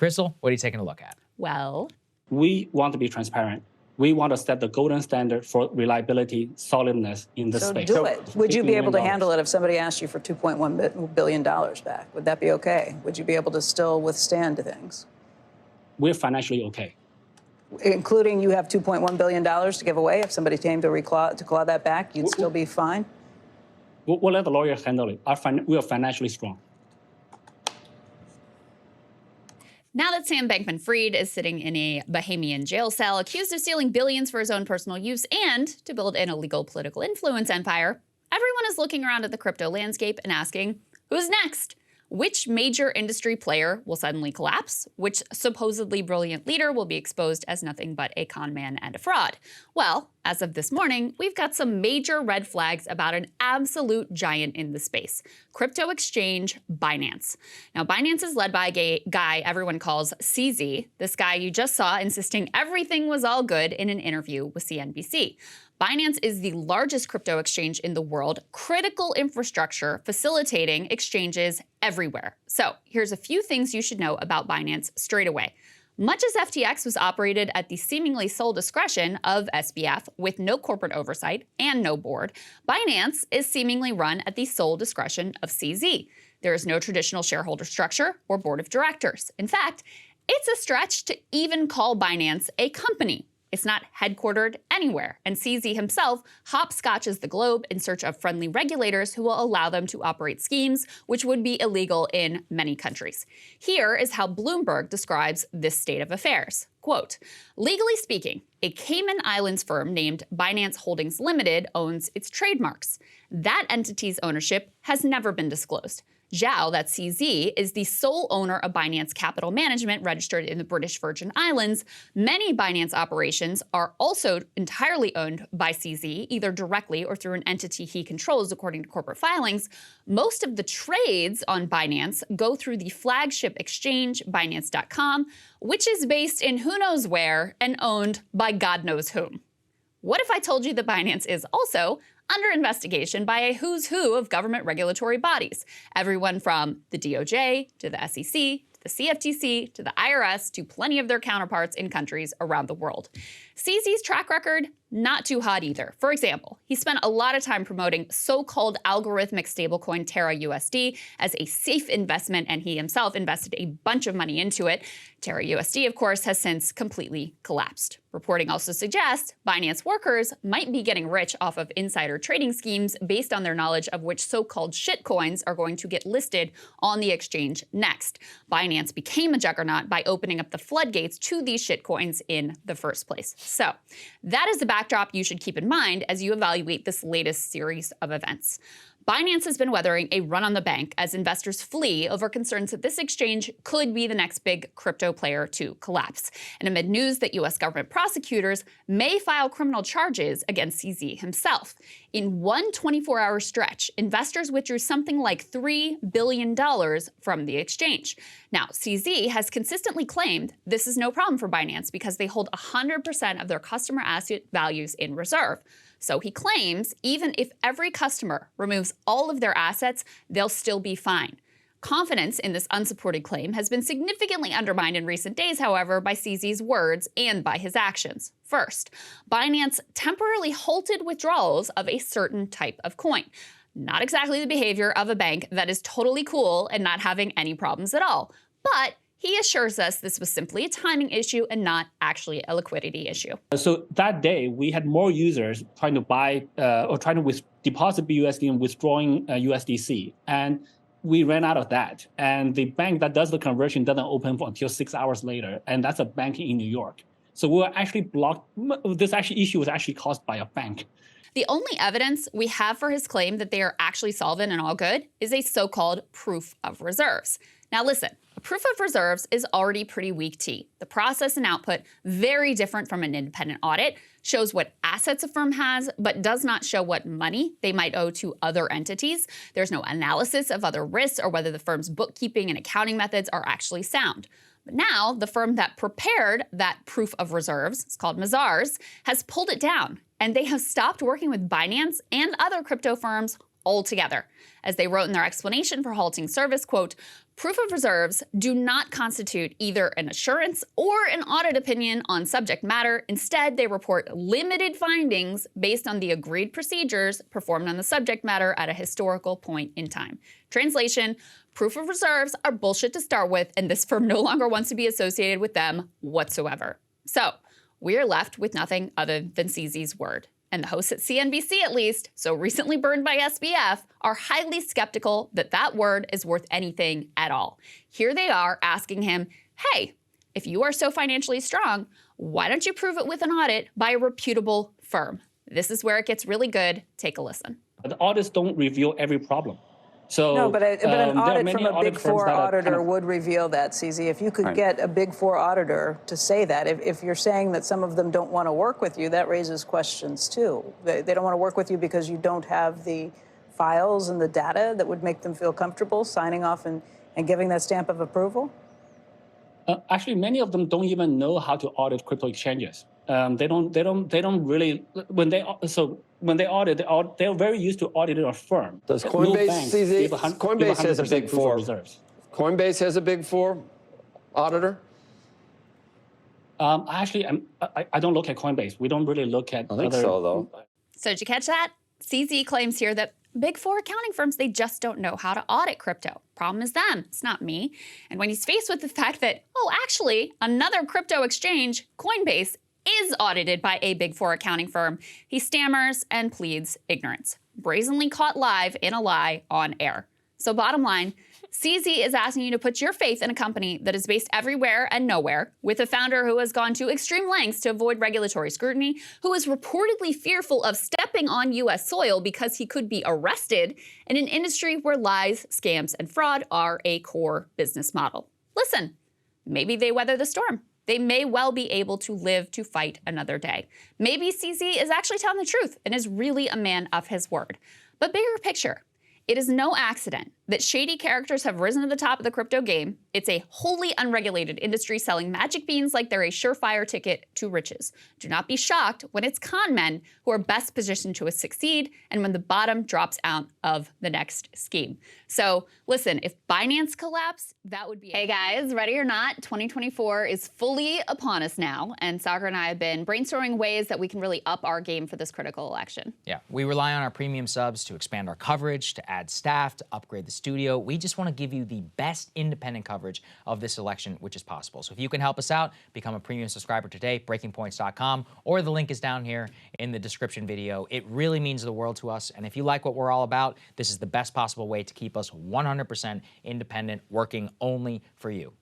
Krystal, what are you taking a look at? Well, we want to be transparent. We want to set the golden standard for reliability, solidness in this space. So do it. Would you be able to handle it if somebody asked you for $2.1 billion back? Would that be okay? Would you be able to still withstand things? We're financially okay. Including you have $2.1 billion to give away. If somebody came to claw that back, you'd still be fine? We'll let the lawyers handle it. We are financially strong. now that Sam Bankman-Fried is sitting in a Bahamian jail cell accused of stealing billions for his own personal use and to build an illegal political influence empire, everyone is looking around at the crypto landscape and asking, who's next? Which major industry player will suddenly collapse? Which supposedly brilliant leader will be exposed as nothing but a con man and a fraud? Well, as of this morning, we've got some major red flags about an absolute giant in the space, crypto exchange Binance. Now, Binance is led by a guy everyone calls CZ, this guy you just saw insisting everything was all good in an interview with CNBC. Binance is the largest crypto exchange in the world, critical infrastructure facilitating exchanges everywhere. So here's a few things you should know about Binance straight away. Much as FTX was operated at the seemingly sole discretion of SBF with no corporate oversight and no board, Binance is seemingly run at the sole discretion of CZ. There is no traditional shareholder structure or board of directors. In fact, it's a stretch to even call Binance a company. It's not headquartered anywhere, and CZ himself hopscotches the globe in search of friendly regulators who will allow them to operate schemes which would be illegal in many countries. Here is how Bloomberg describes this state of affairs. Quote, legally speaking, a Cayman Islands firm named Binance Holdings Limited owns its trademarks. That entity's ownership has never been disclosed. Zhao, that's CZ, is the sole owner of Binance Capital Management registered in the British Virgin Islands. Many Binance operations are also entirely owned by CZ, either directly or through an entity he controls according to corporate filings. Most of the trades on Binance go through the flagship exchange, Binance.com, which is based in who knows where and owned by God knows whom. What if I told you that Binance is also under investigation by a who's who of government regulatory bodies, everyone from the DOJ to the SEC, to the CFTC, to the IRS, to plenty of their counterparts in countries around the world. CZ's track record, not too hot either. For example, he spent a lot of time promoting so-called algorithmic stablecoin Terra USD as a safe investment, and he himself invested a bunch of money into it. Terra USD, of course, has since completely collapsed. Reporting also suggests Binance workers might be getting rich off of insider trading schemes based on their knowledge of which so-called shitcoins are going to get listed on the exchange next. Binance became a juggernaut by opening up the floodgates to these shitcoins in the first place. So that is the backdrop you should keep in mind as you evaluate this latest series of events. Binance has been weathering a run on the bank as investors flee over concerns that this exchange could be the next big crypto player to collapse. And amid news that U.S. government prosecutors may file criminal charges against CZ himself. In one 24-hour stretch, investors withdrew something like $3 billion from the exchange. Now, CZ has consistently claimed this is no problem for Binance because they hold 100% of their customer asset values in reserve. So he claims even if every customer removes all of their assets, they'll still be fine. Confidence in this unsupported claim has been significantly undermined in recent days, however, by CZ's words and by his actions. First, Binance temporarily halted withdrawals of a certain type of coin. Not exactly the behavior of a bank that is totally cool and not having any problems at all. But he assures us this was simply a timing issue and not actually a liquidity issue. So that day, we had more users trying to buy or trying to deposit BUSD and withdrawing USDC. And we ran out of that. And the bank that does the conversion doesn't open until 6 hours later. And that's a bank in New York. So we were actually blocked. This issue was actually caused by a bank. The only evidence we have for his claim that they are actually solvent and all good is a so-called proof of reserves. Now listen, a proof of reserves is already pretty weak tea. The process and output, very different from an independent audit, shows what assets a firm has, but does not show what money they might owe to other entities. There's no analysis of other risks or whether the firm's bookkeeping and accounting methods are actually sound. But now, the firm that prepared that proof of reserves, it's called Mazars, has pulled it down, and they have stopped working with Binance and other crypto firms altogether. As they wrote in their explanation for halting service, quote, Proof of reserves do not constitute either an assurance or an audit opinion on subject matter. Instead, they report limited findings based on the agreed procedures performed on the subject matter at a historical point in time. Translation, proof of reserves are bullshit to start with, and this firm no longer wants to be associated with them whatsoever. So, we are left with nothing other than CZ's word. And the hosts at CNBC, at least, so recently burned by SBF, are highly skeptical that that word is worth anything at all. Here they are asking him, hey, if you are so financially strong, why don't you prove it with an audit by a reputable firm? This is where it gets really good. Take a listen. The audits don't reveal every problem. So, no, but an audit from a Big Four auditor would reveal that, CZ. If you could get a Big Four auditor to say that, if you're saying that some of them don't want to work with you, that raises questions too. They don't want to work with you because you don't have the files and the data that would make them feel comfortable signing off and giving that stamp of approval? Actually, many of them don't even know how to audit crypto exchanges. They don't really when they audit, they're very used to auditing a firm. Does Coinbase, Coinbase has a Big Four. Coinbase has a Big Four auditor? Actually, I don't look at Coinbase. We don't really look at. I think so, though. So did you catch that? CZ claims here that Big Four accounting firms, they just don't know how to audit crypto. Problem is them, it's not me. And when he's faced with the fact that, oh, actually, another crypto exchange, Coinbase, is audited by a Big Four accounting firm, he stammers and pleads ignorance, brazenly caught live in a lie on air. So bottom line, CZ is asking you to put your faith in a company that is based everywhere and nowhere, with a founder who has gone to extreme lengths to avoid regulatory scrutiny, who is reportedly fearful of stepping on U.S. soil because he could be arrested, in an industry where lies, scams, and fraud are a core business model. Listen, maybe they weather the storm. They may well be able to live to fight another day. Maybe CZ is actually telling the truth and is really a man of his word. But bigger picture, it is no accident that shady characters have risen to the top of the crypto game. It's a wholly unregulated industry selling magic beans like they're a surefire ticket to riches. Do not be shocked when it's con men who are best positioned to succeed and when the bottom drops out of the next scheme. So listen, if Binance collapsed, that would be Hey guys, ready or not, 2024 is fully upon us now, and Saagar and I have been brainstorming ways that we can really up our game for this critical election. Yeah, we rely on our premium subs to expand our coverage, to add staff, to upgrade the studio. We just want to give you the best independent coverage of this election, which is possible. So if you can help us out, become a premium subscriber today, breakingpoints.com, or the link is down here in the description video. It really means the world to us. And if you like what we're all about, this is the best possible way to keep us 100% independent, working only for you.